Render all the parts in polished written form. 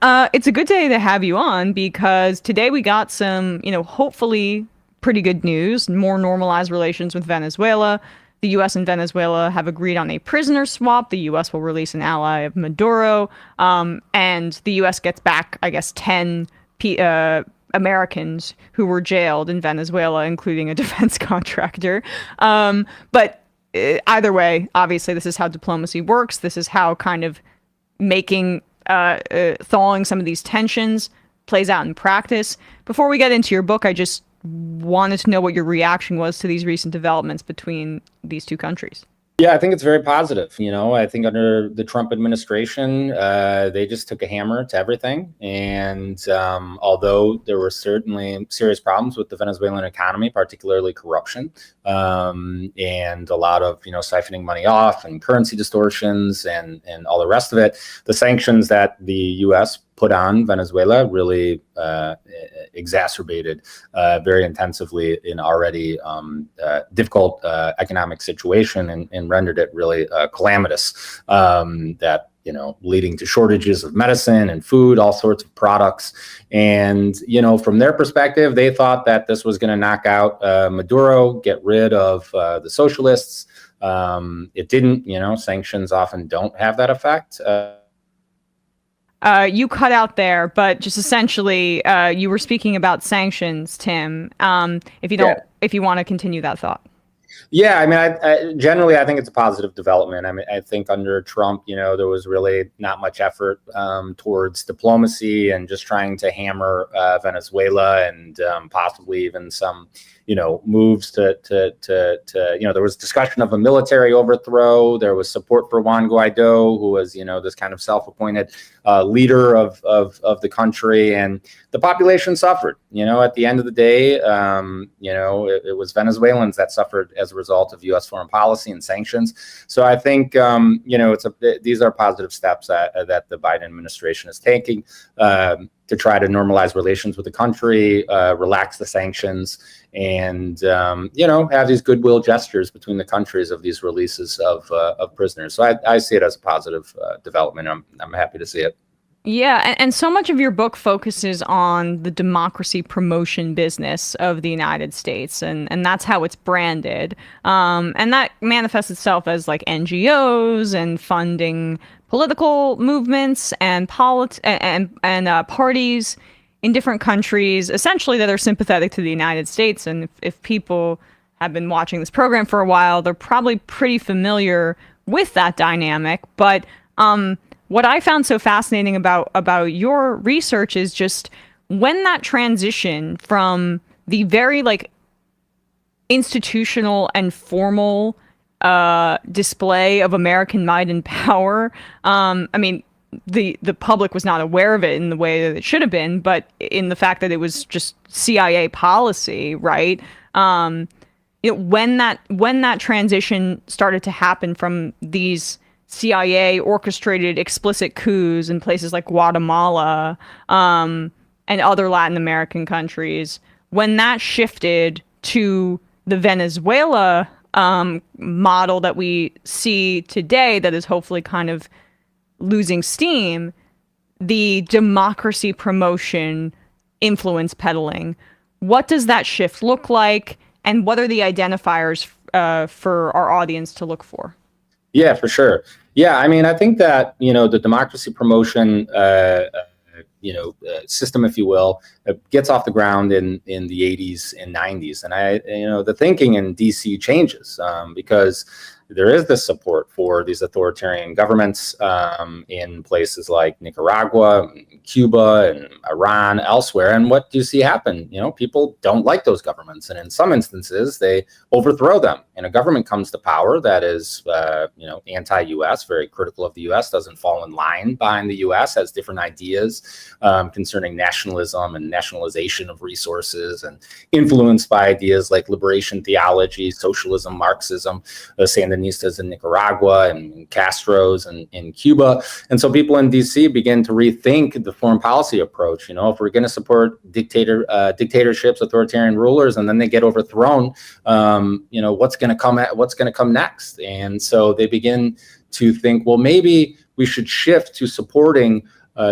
It's a good day to have you on because today we got some, hopefully pretty good news, more normalized relations with Venezuela. The US and Venezuela have agreed on a prisoner swap. The US will release an ally of Maduro, and the US gets back, I guess, 10 Americans who were jailed in Venezuela, including a defense contractor. But either way, obviously, this is how diplomacy works. This is how kind of making thawing some of these tensions plays out in practice. Before we get into your book, I just wanted to know what your reaction was to these recent developments between these two countries. Yeah, I think it's very positive. I think under the Trump administration, they just took a hammer to everything. And although there were certainly serious problems with the Venezuelan economy, particularly corruption, and a lot of, siphoning money off and currency distortions and all the rest of it, the sanctions that the U.S. put on Venezuela really exacerbated very intensively an already difficult economic situation and rendered it really calamitous. That leading to shortages of medicine and food, all sorts of products. And, from their perspective, they thought that this was going to knock out Maduro, get rid of the socialists. It didn't. Sanctions often don't have that effect. You cut out there, but just essentially, you were speaking about sanctions, Tim. If you want to continue that thought. Yeah, I mean, I generally, I think it's a positive development. I mean, I think under Trump, there was really not much effort towards diplomacy and just trying to hammer Venezuela and possibly even some, moves to there was discussion of a military overthrow. There was support for Juan Guaido, who was, this kind of self-appointed leader of the country, and the population suffered. At the end of the day, it was Venezuelans that suffered as a result of U.S. foreign policy and sanctions. So I think, these are positive steps that the Biden administration is taking to try to normalize relations with the country, relax the sanctions, and have these goodwill gestures between the countries of these releases of prisoners. So I see it as a positive development. I'm happy to see it. Yeah, and so much of your book focuses on the democracy promotion business of the United States, and that's how it's branded. And that manifests itself as like NGOs and funding political movements and parties in different countries, essentially that are sympathetic to the United States. And if people have been watching this program for a while, they're probably pretty familiar with that dynamic. But what I found so fascinating about your research is just when that transition from the very like institutional and formal display of American might and power. I mean, the public was not aware of it in the way that it should have been, but in the fact that it was just CIA policy, right? When that transition started to happen from these CIA orchestrated explicit coups in places like Guatemala and other Latin American countries, when that shifted to the Venezuela model that we see today, that is hopefully kind of losing steam, the democracy promotion, influence peddling, what does that shift look like, and what are the identifiers for our audience to look for? Yeah, for sure. Yeah, I mean, I think that, the democracy promotion, system, if you will, gets off the ground in the 80s and 90s. And the thinking in DC changes because there is this support for these authoritarian governments in places like Nicaragua, Cuba, and Iran, elsewhere. And what do you see happen? People don't like those governments. And in some instances, they overthrow them. And a government comes to power that is, anti-U.S., very critical of the U.S., doesn't fall in line behind the U.S., has different ideas concerning nationalism and nationalization of resources, and influenced by ideas like liberation theology, socialism, Marxism, Sandinistas in Nicaragua and Castro's in Cuba. And so people in D.C. begin to rethink the foreign policy approach. If we're going to support dictatorships, authoritarian rulers, and then they get overthrown, what's going to come next? And so they begin to think, well, maybe we should shift to supporting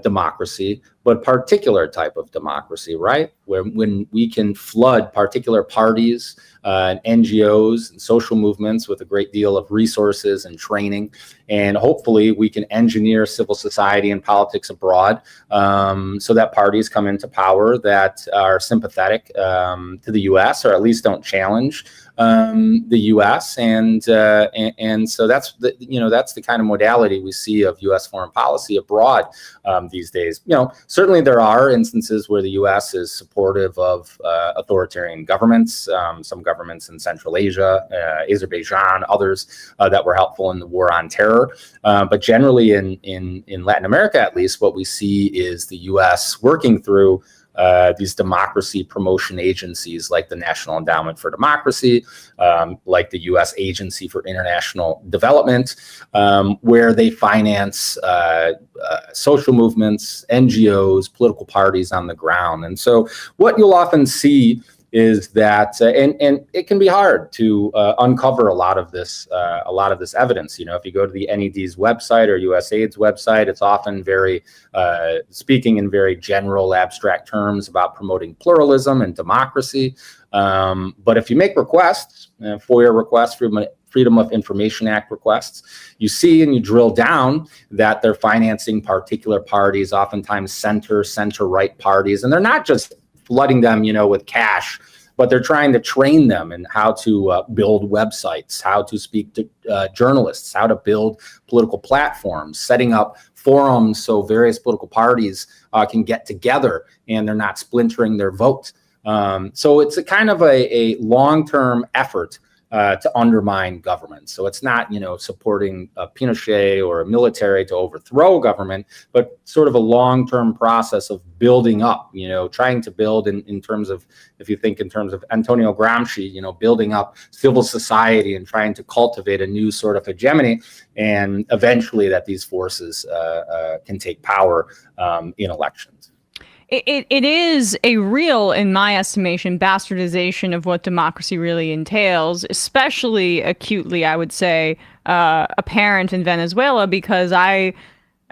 democracy, but particular type of democracy, right? When we can flood particular parties and NGOs and social movements with a great deal of resources and training, and hopefully we can engineer civil society and politics abroad so that parties come into power that are sympathetic to the U.S. or at least don't challenge the U.S. and so that's the kind of modality we see of U.S. foreign policy abroad these days. Certainly there are instances where the U.S. is supportive of authoritarian governments, some governments in Central Asia, Azerbaijan, others that were helpful in the war on terror. But generally in Latin America, at least, what we see is the U.S. working through these democracy promotion agencies like the National Endowment for Democracy, like the U.S. Agency for International Development, where they finance social movements, NGOs, political parties on the ground. And so what you'll often see is that, and it can be hard to uncover a lot of this evidence. If you go to the NED's website or USAID's website, it's often very speaking in very general, abstract terms about promoting pluralism and democracy. But if you make requests, FOIA requests, Freedom of Information Act requests, you see and you drill down that they're financing particular parties, oftentimes center-right parties, and they're not just flooding them, with cash, but they're trying to train them in how to build websites, how to speak to journalists, how to build political platforms, setting up forums so various political parties can get together and they're not splintering their vote. So it's a kind of a long-term effort to undermine government. So it's not, supporting a Pinochet or a military to overthrow government, but sort of a long-term process of building up, trying to build in terms of, if you think in terms of Antonio Gramsci, building up civil society and trying to cultivate a new sort of hegemony, and eventually that these forces can take power in elections. It is a real, in my estimation, bastardization of what democracy really entails, especially acutely, I would say, apparent in Venezuela, because I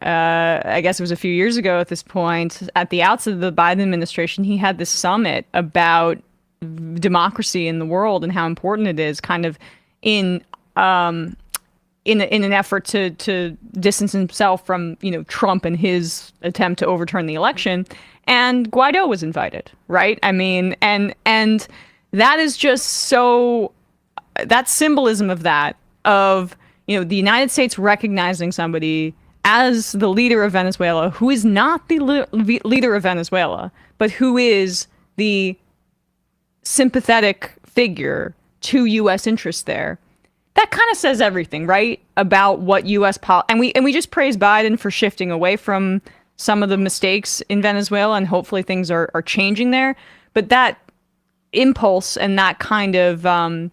guess it was a few years ago at this point, at the outset of the Biden administration, he had this summit about democracy in the world and how important it is, kind of in an effort to distance himself from, Trump and his attempt to overturn the election. And Guaido was invited, right? I mean, and that is just so, that symbolism of the United States recognizing somebody as the leader of Venezuela, who is not the leader of Venezuela, but who is the sympathetic figure to U.S. interests there. That kind of says everything, right? About what U.S. and we just praise Biden for shifting away from some of the mistakes in Venezuela, and hopefully things are changing there. But that impulse and that kind of, some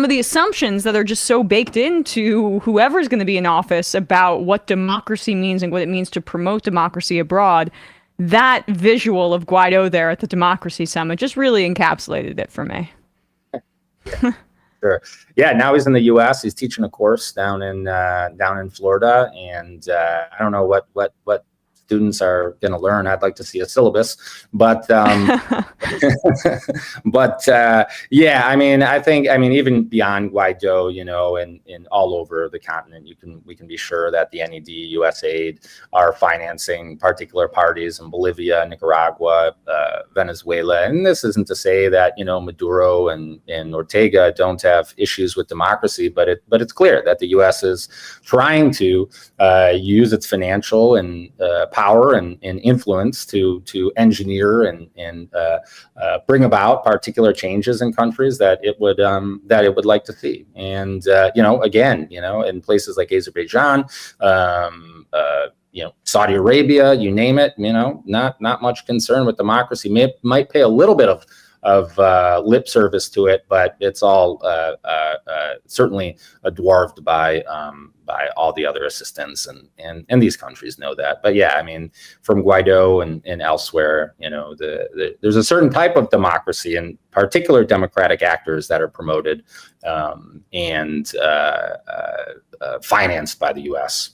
of the assumptions that are just so baked into whoever's going to be in office about what democracy means and what it means to promote democracy abroad, that visual of Guaido there at the Democracy Summit just really encapsulated it for me. Sure. Yeah, now he's in the U.S. He's teaching a course down in Florida, and I don't know what students are going to learn. I'd like to see a syllabus, but yeah, I think even beyond Guaido, and all over the continent, we can be sure that the NED, USAID are financing particular parties in Bolivia, Nicaragua, Venezuela. And this isn't to say that Maduro and Ortega don't have issues with democracy, but it's clear that the U.S. is trying to use its financial and power and influence to engineer and bring about particular changes in countries that it would like to see. And again, in places like Azerbaijan, Saudi Arabia, you name it, not much concern with democracy. Might pay a little bit of lip service to it, but it's all certainly dwarfed by all the other assistants, and these countries know that. But yeah, from Guaido and elsewhere, there's a certain type of democracy and particular democratic actors that are promoted and financed by the U.S.